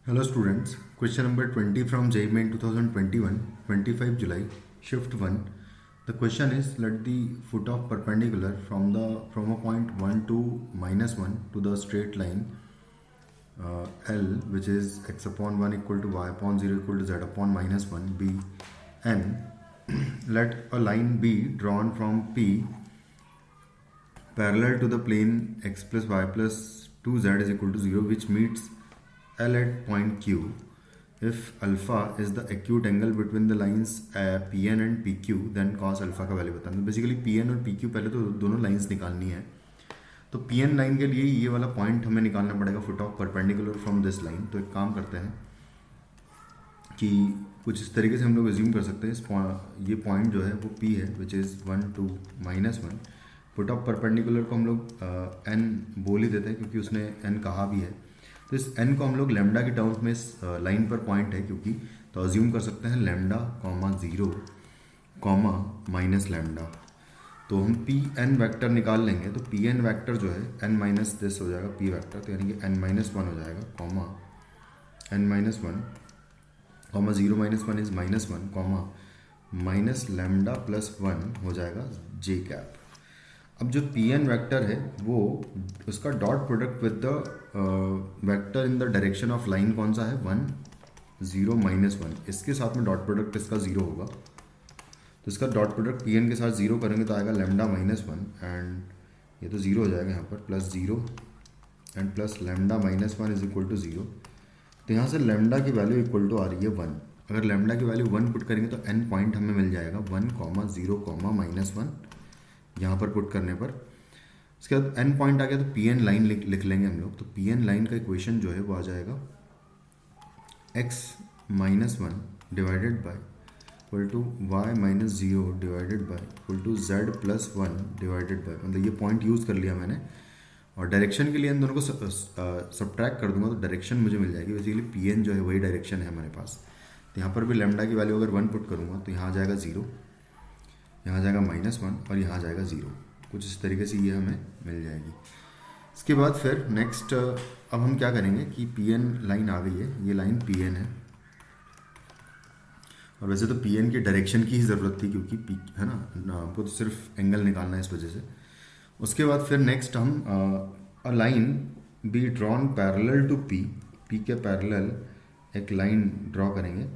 Hello students, question number 20 from JEE Main 2021, 25 July, shift 1. The question is, let the foot of perpendicular from a point 1 to -1 to the straight line L, which is x upon 1 equal to y upon 0 equal to z upon -1 be n. Let a line be drawn from P parallel to the plane x plus y plus 2z is equal to 0, which meets L at point Q. If alpha is the acute angle between the lines PN and PQ, then cos alpha का value बताना। तो basically PN और PQ पहले तो दोनों lines निकालनी है। तो PN लाइन के लिए ये वाला पॉइंट हमें निकालना पड़ेगा, foot of perpendicular from this line. तो एक काम करते हैं कि कुछ इस तरीके से हम लोग एज्यूम कर सकते हैं, ये पॉइंट जो है वो P है, which is 1 to -1। Foot of perpendicular को हम लोग n बोल ही देते हैं क्योंकि उसने n कहा भी है। तो इस n को हम लोग लेमडा की टर्म्स में इस लाइन पर पॉइंट है क्योंकि, तो अज्यूम कर सकते हैं lambda comma 0 comma minus lambda. तो हम पी एन वैक्टर निकाल लेंगे। तो पी एन वैक्टर जो है n माइनस दिस हो जाएगा पी वैक्टर, तो यानी कि n माइनस वन हो जाएगा comma n minus one comma 0 minus one is -1 comma minus lambda plus 1 हो जाएगा जे कैप। अब जो पी एन वैक्टर है वो उसका dot product with the vector in the direction of line कौन सा है, 1 0 -1। इसके साथ में डॉट प्रोडक्ट इसका 0 होगा। तो इसका डॉट प्रोडक्ट पी एन के साथ 0 करेंगे तो आएगा लेमडा -1 एंड ये तो 0 हो जाएगा यहाँ पर, plus 0 and plus lambda -1 is equal to 0। तो यहाँ से लेमडा की वैल्यू इक्वल टू आ रही है 1। अगर लेमडा की वैल्यू 1 पुट करेंगे तो एन पॉइंट हमें मिल जाएगा 1 0 -1 यहाँ पर पुट करने पर। उसके बाद एन पॉइंट आ गया तो पी एन लाइन लिख लेंगे हम लोग। तो पी एन लाइन का इक्वेशन जो है वो आ जाएगा x -1 divided by equal to y -0 divided by equal to z plus 1 divided by, मतलब ये पॉइंट यूज़ कर लिया मैंने। और डायरेक्शन के लिए इन दोनों को सब्ट्रैक्ट कर दूंगा तो डायरेक्शन मुझे मिल जाएगी। बेसिकली पी एन जो है वही डायरेक्शन है हमारे पास। तो यहाँ पर भी लेमडा की वैल्यू अगर 1 पुट करूँगा तो यहाँ आ जाएगा 0, यहाँ जाएगा -1 और यहाँ जाएगा 0। कुछ इस तरीके से ये हमें मिल जाएगी। इसके बाद फिर नेक्स्ट अब हम क्या करेंगे कि पी एन लाइन आ गई है, ये लाइन पी एन है। और वैसे तो पी एन की डायरेक्शन की ही ज़रूरत थी क्योंकि पी है ना, हमको तो सिर्फ एंगल निकालना है इस वजह से। उसके बाद फिर नेक्स्ट हम a line be drawn parallel to P, P के पैरेलल एक लाइन ड्रॉ करेंगे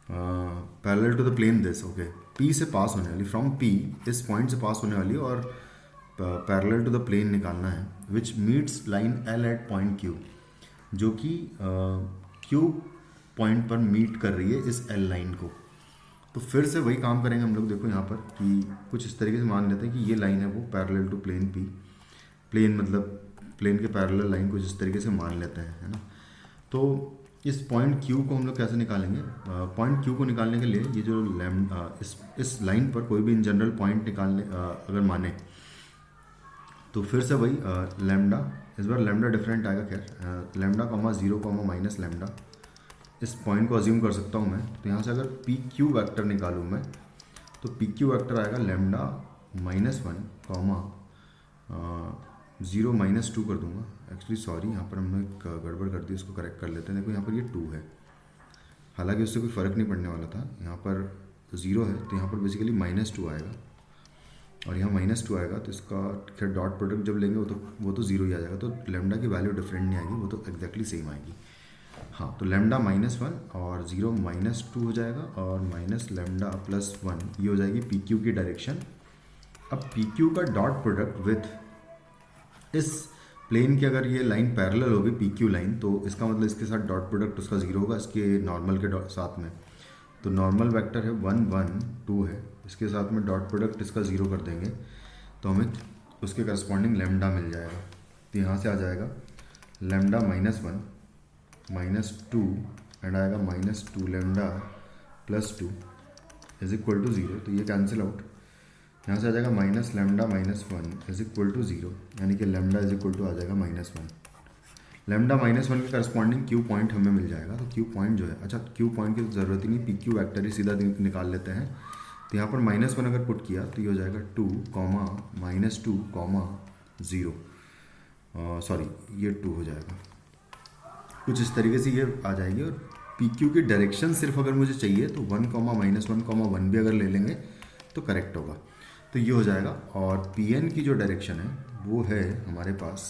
parallel to the plane this, okay. P से पास होने वाली, फ्रॉम पी इस पॉइंट से पास होने वाली और पैरेलल टू द प्लेन निकालना है, which meets line L at point Q, जो कि क्यू पॉइंट पर मीट कर रही है इस एल लाइन को। तो फिर से वही काम करेंगे हम लोग। देखो यहाँ पर कि कुछ इस तरीके से मान लेते हैं कि ये लाइन है वो parallel to plane P, plane मतलब प्लेन के पैरेलल लाइन कुछ इस तरीके से मान लेते हैं, है ना। तो इस पॉइंट क्यू को हम लोग कैसे निकालेंगे, पॉइंट क्यू को निकालने के लिए ये जो इस लाइन पर कोई भी इन जनरल पॉइंट निकालने अगर माने तो फिर से वही लेमडा, इस बार लेमडा डिफरेंट आएगा। खैर lambda comma 0 comma minus lambda, इस पॉइंट को अज्यूम कर सकता हूँ मैं। तो यहाँ से अगर पी क्यू वैक्टर निकालूँ मैं तो पी क्यू वैक्टर आएगा लेमडा -1 कॉमा 0 -2 कर दूंगा। एक्चुअली सॉरी, यहाँ पर हमने एक गड़बड़ कर दी, इसको करेक्ट कर लेते हैं। देखो यहाँ पर ये 2 है, हालांकि उससे कोई फ़र्क नहीं पड़ने वाला था। यहाँ पर 0 है तो यहाँ पर बेसिकली -2 आएगा और यहाँ -2 आएगा तो इसका खैर डॉट प्रोडक्ट जब लेंगे वो तो 0 ही आ जाएगा। तो लेमडा की वैल्यू डिफरेंट नहीं आएगी, वो तो एग्जैक्टली सेम आएगी। हाँ, तो लेमडा -1 और 0 -2 हो जाएगा और माइनस लेमडा प्लस 1 ये हो जाएगी पी क्यू की डायरेक्शन। अब पी क्यू का डॉट प्रोडक्ट विथ इस प्लेन की, अगर ये लाइन पैरेलल होगी पी क्यू लाइन, तो इसका मतलब इसके साथ डॉट प्रोडक्ट उसका 0 होगा इसके नॉर्मल के साथ में। तो नॉर्मल वेक्टर है 1 1 2 है, इसके साथ में डॉट प्रोडक्ट इसका 0 कर देंगे तो हमें उसके करस्पॉन्डिंग लेमडा मिल जाएगा। तो यहाँ से आ जाएगा लेमडा -1 -2 एंड आएगा -2 lambda plus 2 is equal to 0। तो ये कैंसिल आउट, यहाँ से आ जाएगा minus lambda -1 is equal to 0, यानी कि लेमडा इज इक्वल टू आ जाएगा -1। लेमडा -1 के करस्पॉन्डिंग क्यू पॉइंट हमें मिल जाएगा। तो क्यू पॉइंट जो है, अच्छा क्यू पॉइंट की ज़रूरत ही नहीं, पी क्यू वैक्टर ही सीधा निकाल लेते हैं। तो यहाँ पर -1 अगर पुट किया तो ये हो जाएगा 2 कॉमा -2 कॉमा 0, सॉरी ये 2 हो जाएगा कुछ इस तरीके से ये आ जाएगी। और पी क्यू की डायरेक्शन सिर्फ अगर मुझे चाहिए तो 1, -1, 1 भी अगर ले लेंगे तो करेक्ट होगा। तो ये हो जाएगा। और पी एन की जो डायरेक्शन है वो है हमारे पास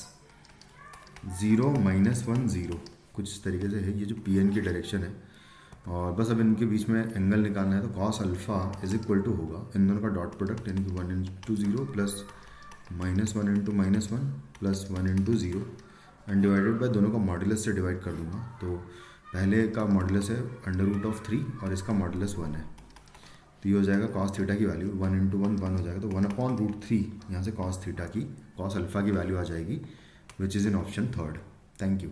0, -1, 0, कुछ इस तरीके से है ये जो पी एन की डायरेक्शन है। और बस अब इनके बीच में एंगल निकालना है, तो cos alpha is equal to होगा इन दोनों का डॉट प्रोडक्ट, यानी कि 1 into 0 plus -1 into -1 plus 1 into 0 and divided by दोनों का मॉडुलस से डिवाइड कर दूंगा। तो पहले का मॉडुलस है √3 और इसका मॉडुलस 1 है। तो ये हो जाएगा कॉस थीटा की वैल्यू 1 इंटू 1 1 हो जाएगा, तो 1/√3 यहाँ से कॉस थीटा की, कॉस अल्फ़ा की वैल्यू आ जाएगी, which is in option third. Thank you.